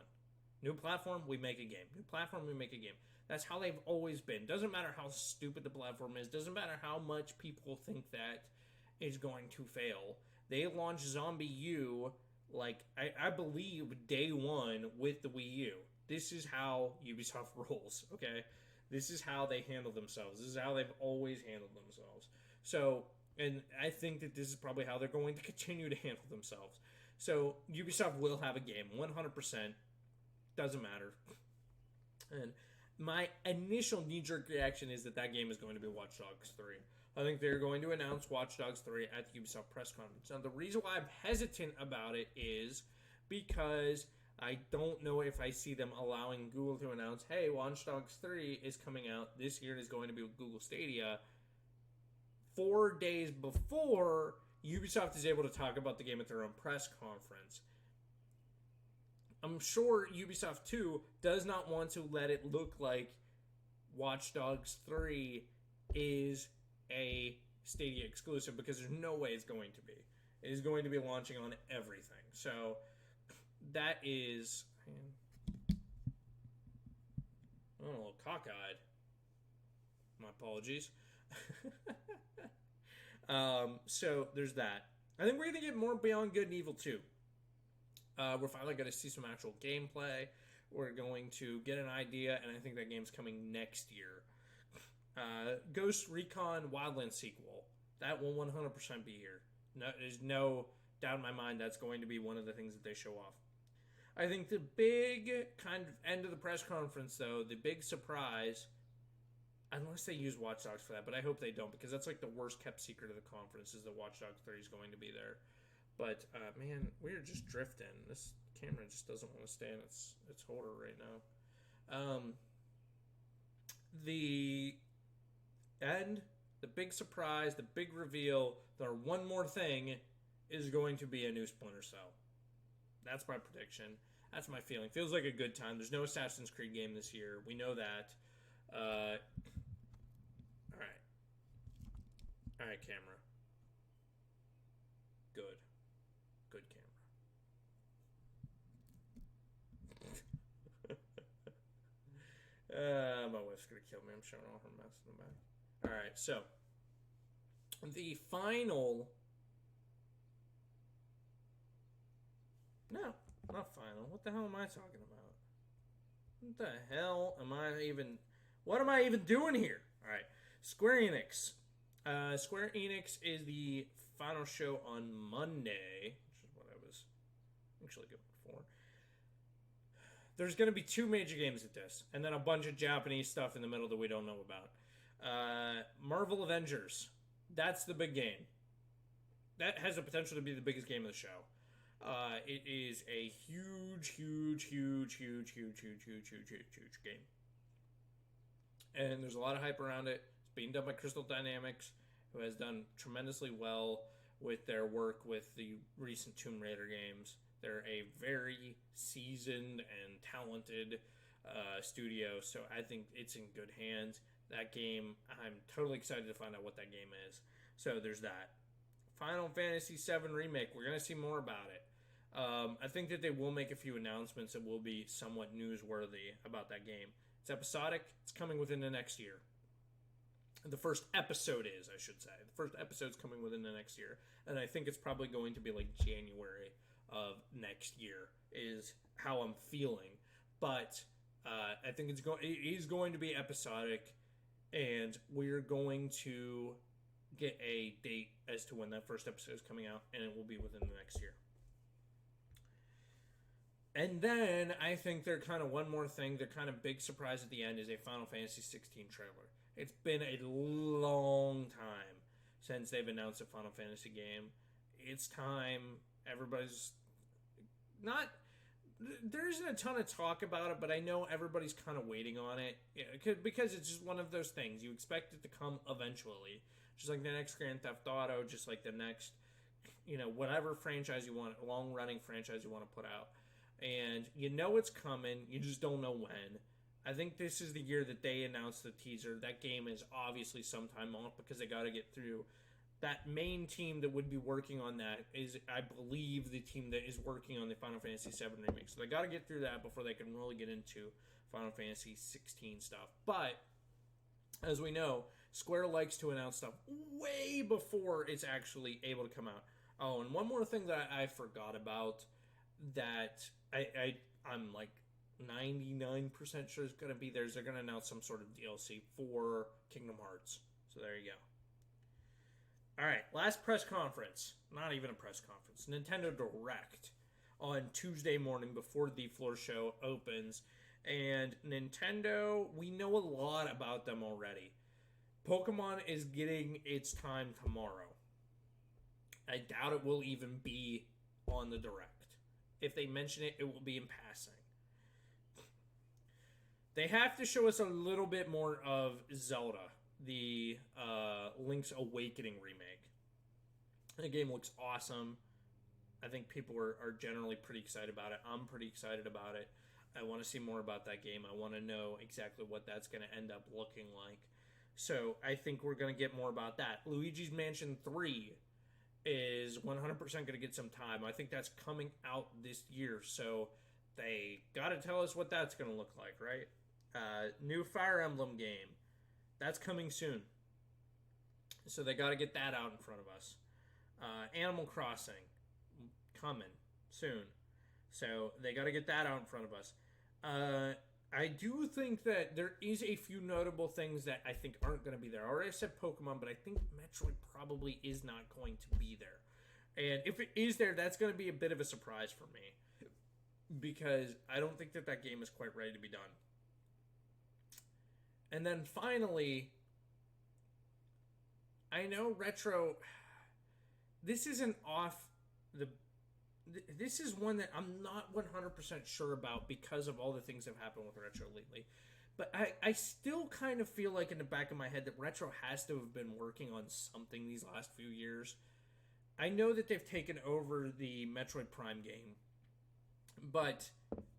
New platform, we make a game. New platform, we make a game. That's how they've always been. Doesn't matter how stupid the platform is. Doesn't matter how much people think that is going to fail. They launched Zombie U, I believe, day one with the Wii U. This is how Ubisoft rolls, okay? This is how they handle themselves. This is how they've always handled themselves. So, and I think that this is probably how they're going to continue to handle themselves. So, Ubisoft will have a game, 100%. Doesn't matter. And my initial knee-jerk reaction is that game is going to be Watch Dogs 3. I think they're going to announce Watch Dogs 3 at the Ubisoft press conference. Now, the reason why I'm hesitant about it is because I don't know if I see them allowing Google to announce, hey, Watch Dogs 3 is coming out this year and is going to be with Google Stadia 4 days before Ubisoft is able to talk about the game at their own press conference. I'm sure Ubisoft 2 does not want to let it look like Watch Dogs 3 is a Stadia exclusive, because there's no way it's going to be. It is going to be launching on everything. So that is... I'm a little cockeyed. My apologies. So there's that. I think we're going to get more Beyond Good and Evil 2. We're finally going to see some actual gameplay. we're going to get an idea, and I think that game's coming next year. Ghost Recon Wildlands sequel. That will 100% be here. No, there's no doubt in my mind that's going to be one of the things that they show off. I think the big kind of end of the press conference, though, the big surprise, unless they use Watch Dogs for that, but I hope they don't, because that's like the worst kept secret of the conference, is that Watch Dogs 3 is going to be there. But, man, we're just drifting. This camera just doesn't want to stay in its holder right now. The end, the big surprise, the big reveal, the one more thing is going to be a new Splinter Cell. That's my prediction. That's my feeling. Feels like a good time. There's no Assassin's Creed game this year. We know that. All right, camera. Good camera. My wife's gonna kill me. I'm showing all her mess in the back. All right, so the final. No, not final. What the hell am I talking about? What the hell am I even... What am I even doing here? Alright. Square Enix. Square Enix is the final show on Monday, which is what I was actually going for. There's going to be 2 major games at this, and then a bunch of Japanese stuff in the middle that we don't know about. Marvel Avengers. That's the big game. That has the potential to be the biggest game of the show. It is a huge game. And there's a lot of hype around it. It's being done by Crystal Dynamics, who has done tremendously well with their work with the recent Tomb Raider games. They're a very seasoned and talented studio, so I think it's in good hands. That game, I'm totally excited to find out what that game is. So there's that. Final Fantasy VII Remake, we're going to see more about it. I think that they will make a few announcements that will be somewhat newsworthy about that game. It's episodic. It's coming within the next year. The first episode is, I should say. The first episode's coming within the next year. And I think it's probably going to be like January of next year is how I'm feeling. But I think it is going to be episodic. And we're going to get a date as to when that first episode is coming out. And it will be within the next year. And then I think they're kind of one more thing. Their kind of big surprise at the end is a Final Fantasy 16 trailer. It's been a long time since they've announced a Final Fantasy game. It's time. Everybody's not... There isn't a ton of talk about it, but I know everybody's kind of waiting on it. Because it's just one of those things. You expect it to come eventually. Just like the next Grand Theft Auto, just like the next, whatever franchise you want, long-running franchise you want to put out. And you know it's coming, you just don't know when. I think this is the year that they announced the teaser. That game is obviously sometime off because they got to get through. That main team that would be working on that is, I believe, the team that is working on the Final Fantasy VII Remake. So they got to get through that before they can really get into Final Fantasy 16 stuff. But, as we know, Square likes to announce stuff way before it's actually able to come out. Oh, and one more thing that I forgot about that I'm like 99% sure is going to be there. They're going to announce some sort of DLC for Kingdom Hearts. So there you go. Alright, last press conference. Not even a press conference. Nintendo Direct on Tuesday morning before the floor show opens. And Nintendo, we know a lot about them already. Pokémon is getting its time tomorrow. I doubt it will even be on the Direct. If they mention it, it will be in passing. They have to show us a little bit more of Zelda, the Link's Awakening remake. The game looks awesome. I think people are generally pretty excited about it. I'm pretty excited about it. I want to see more about that game. I want to know exactly what that's going to end up looking like. So I think we're going to get more about that. Luigi's Mansion 3 is 100% going to get some time. I think that's coming out this year, so they got to tell us what that's going to look like, right? New Fire Emblem game. That's coming soon. So they got to get that out in front of us. Animal Crossing. Coming soon. So they got to get that out in front of us. Uh, I do think that there is a few notable things that I think aren't going to be there. I already said Pokemon, but I think Metroid probably is not going to be there. And if it is there, that's going to be a bit of a surprise for me because I don't think that that game is quite ready to be done. And then finally, I know Retro. This isn't off the. This is one that I'm not 100% sure about because of all the things that have happened with Retro lately. But I still kind of feel like in the back of my head that Retro has to have been working on something these last few years. I know that they've taken over the Metroid Prime game.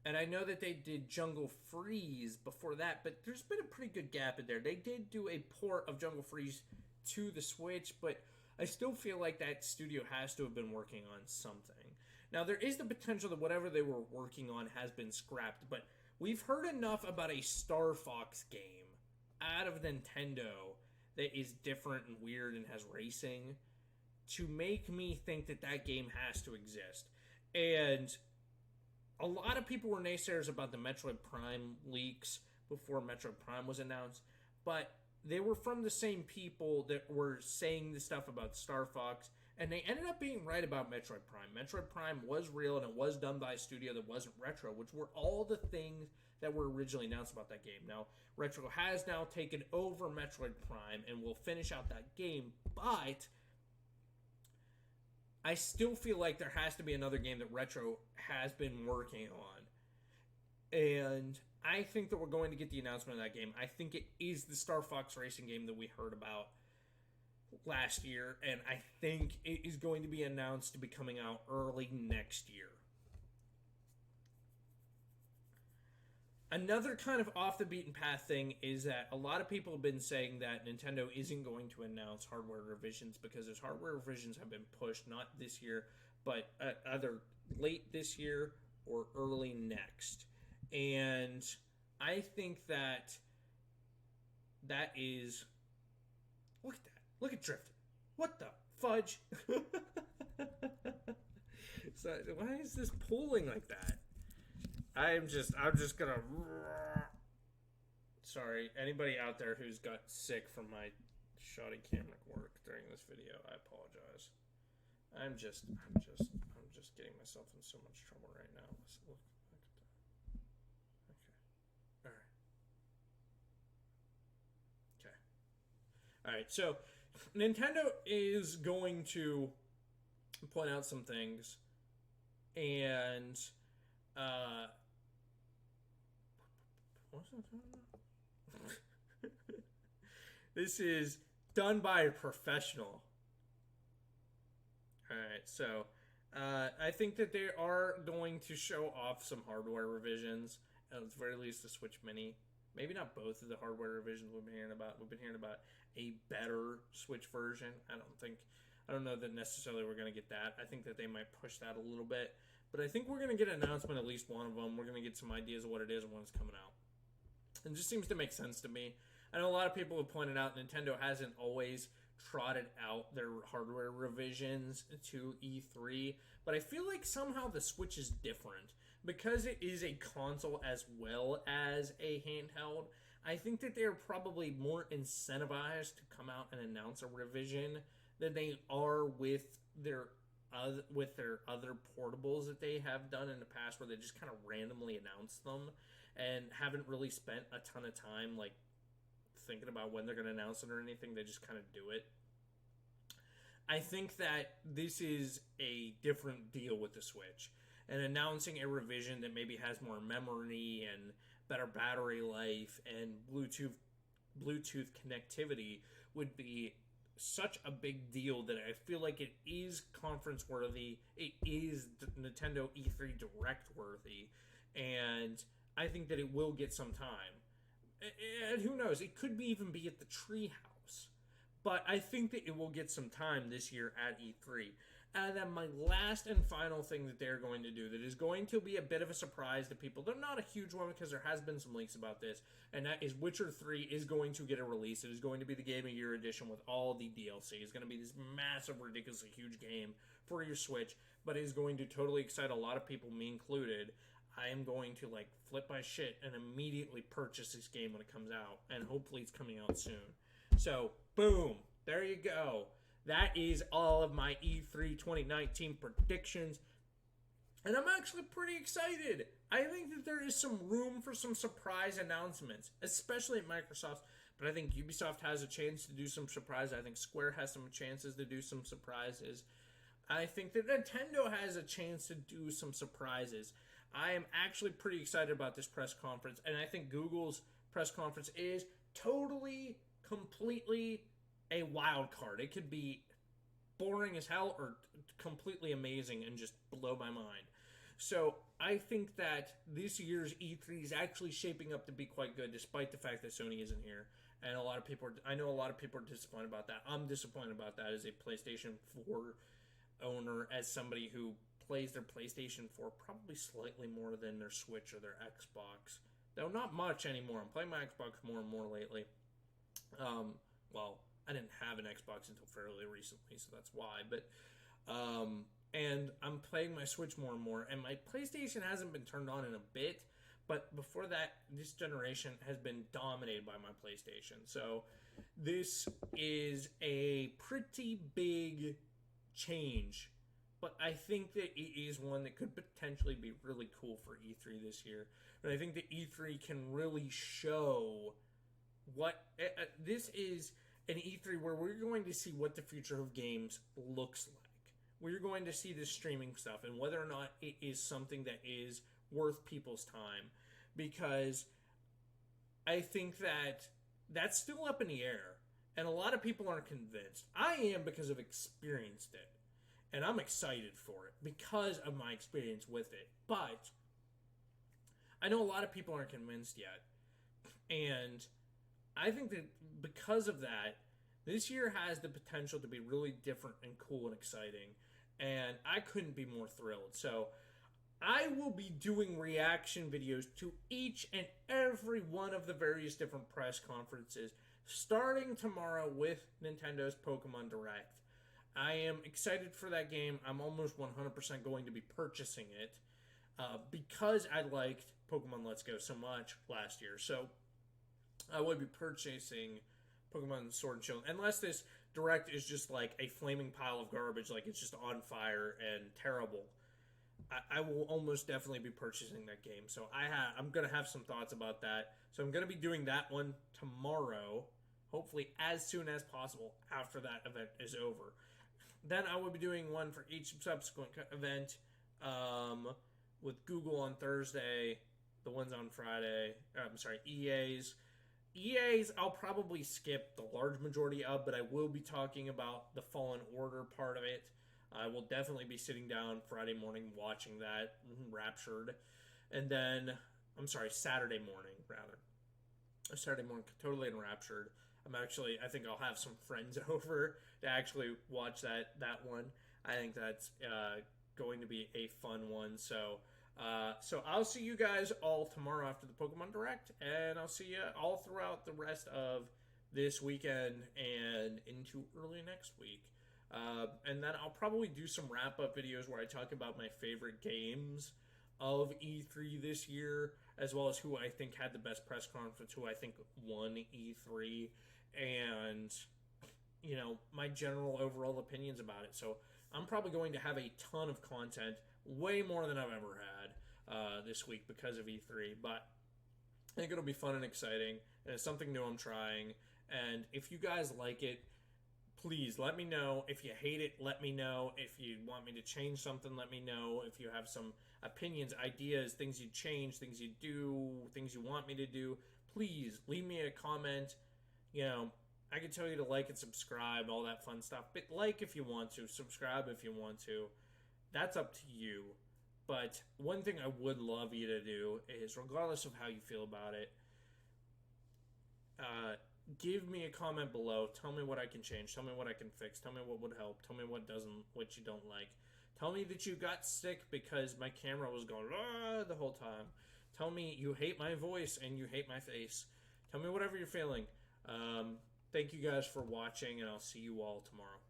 And I know that they did Jungle Freeze before that, but there's been a pretty good gap in there. They did do a port of Jungle Freeze to the Switch, but I still feel like that studio has to have been working on something. Now, there is the potential that whatever they were working on has been scrapped, but we've heard enough about a Star Fox game out of Nintendo that is different and weird and has racing to make me think that that game has to exist. And a lot of people were naysayers about the Metroid Prime leaks before Metroid Prime was announced, but they were from the same people that were saying the stuff about Star Fox, and they ended up being right about Metroid Prime. Metroid Prime was real, and it was done by a studio that wasn't Retro, which were all the things that were originally announced about that game. Now, Retro has now taken over Metroid Prime and will finish out that game, but I still feel like there has to be another game that Retro has been working on. And I think that we're going to get the announcement of that game. I think it is the Star Fox racing game that we heard about last year, and I think it is going to be announced to be coming out early next year. Another kind of off the beaten path thing is that a lot of people have been saying that Nintendo isn't going to announce hardware revisions because those hardware revisions have been pushed not this year, but either late this year or early next. And I think that is... Look at that. Look at Drifting. What the fudge? So, why is this pulling like that? I'm just gonna... Sorry, anybody out there who's got sick from my shoddy camera work during this video, I apologize. I'm just getting myself in so much trouble right now. Let's look at that. Okay. Alright. Okay. Alright, so Nintendo is going to point out some things, and this is done by a professional. Alright, so I think that they are going to show off some hardware revisions, at the very least the Switch Mini. Maybe not both of the hardware revisions we've been hearing about. We've been hearing about a better Switch version. I don't know that necessarily we're going to get that. I think that they might push that a little bit. But I think we're going to get an announcement, at least one of them. We're going to get some ideas of what it is and when it's coming out. It just seems to make sense to me. I know a lot of people have pointed out Nintendo hasn't always trotted out their hardware revisions to E3, but I feel like somehow the Switch is different. Because it is a console as well as a handheld, I think that they're probably more incentivized to come out and announce a revision than they are with their other portables that they have done in the past, where they just kind of randomly announce them and haven't really spent a ton of time like thinking about when they're going to announce it or anything. They just kind of do it. I think that this is a different deal with the Switch. And announcing a revision that maybe has more memory and better battery life and Bluetooth connectivity would be such a big deal that I feel like it is conference worthy. It is Nintendo E3 Direct worthy, and I think that it will get some time. And who knows? It could even be at the Treehouse. But I think that it will get some time this year at E3. And then my last and final thing that they're going to do that is going to be a bit of a surprise to people. They're not a huge one because there has been some leaks about this. And that is Witcher 3 is going to get a release. It is going to be the Game of Year edition with all the DLC. It's going to be this massive, ridiculously huge game for your Switch. But it is going to totally excite a lot of people, me included. I am going to like flip my shit and immediately purchase this game when it comes out, and hopefully it's coming out soon. So, boom, there you go. That is all of my E3 2019 predictions. And I'm actually pretty excited. I think that there is some room for some surprise announcements, especially at Microsoft. But I think Ubisoft has a chance to do some surprises. I think Square has some chances to do some surprises. I think that Nintendo has a chance to do some surprises. I am actually pretty excited about this press conference. And I think Google's press conference is totally, completely a wild card. It could be boring as hell or completely amazing and just blow my mind. So I think that this year's E3 is actually shaping up to be quite good, despite the fact that Sony isn't here. And I know a lot of people are disappointed about that. I'm disappointed about that as a PlayStation 4 owner, as somebody who plays their PlayStation 4 probably slightly more than their Switch or their Xbox. Though not much anymore. I'm playing my Xbox more and more lately. Well, I didn't have an Xbox until fairly recently, so that's why. But and I'm playing my Switch more and more, and my PlayStation hasn't been turned on in a bit. But before that, this generation has been dominated by my PlayStation. So this is a pretty big change. But I think that it is one that could potentially be really cool for E3 this year. And I think that E3 can really show what... this is an E3 where we're going to see what the future of games looks like. We're going to see this streaming stuff and whether or not it is something that is worth people's time, because I think that that's still up in the air and a lot of people aren't convinced. I am, because I've experienced it, and I'm excited for it because of my experience with it. But I know a lot of people aren't convinced yet, and I think that because of that, this year has the potential to be really different and cool and exciting, and I couldn't be more thrilled. So I will be doing reaction videos to each and every one of the various different press conferences, starting tomorrow with Nintendo's Pokemon Direct. I am excited for that game. I'm almost 100% going to be purchasing it because I liked Pokemon Let's Go so much last year. So I would be purchasing Pokemon Sword and Shield, unless this Direct is just like a flaming pile of garbage, like it's just on fire and terrible. I will almost definitely be purchasing that game. So I'm going to have some thoughts about that. So I'm going to be doing that one tomorrow, hopefully as soon as possible after that event is over. Then I will be doing one for each subsequent event with Google on Thursday, the ones on Friday. I'm sorry, EA's. I'll probably skip the large majority of, but I will be talking about the Fallen Order part of it. I will definitely be sitting down Friday morning watching that, enraptured. And then, Saturday morning, rather. Saturday morning, totally enraptured. I think I'll have some friends over to actually watch that one. I think that's going to be a fun one. So I'll see you guys all tomorrow after the Pokemon Direct, and I'll see you all throughout the rest of this weekend and into early next week. And then I'll probably do some wrap-up videos where I talk about my favorite games of E3 this year, as well as who I think had the best press conference, who I think won E3, and, my general overall opinions about it. So I'm probably going to have a ton of content, way more than I've ever had this week because of E3. But I think it'll be fun and exciting, and it's something new I'm trying. And if you guys like it, please let me know. If you hate it, let me know. If you want me to change something, let me know. If you have some opinions, ideas, things you change, things you do, things you want me to do, please leave me a comment. I can tell you to like and subscribe, all that fun stuff. But like if you want to, subscribe if you want to. That's up to you. But one thing I would love you to do is, regardless of how you feel about it, give me a comment below. Tell me what I can change. Tell me what I can fix. Tell me what would help. Tell me what you don't like. Tell me that you got sick because my camera was going the whole time. Tell me you hate my voice and you hate my face. Tell me whatever you're feeling. Thank you guys for watching, and I'll see you all tomorrow.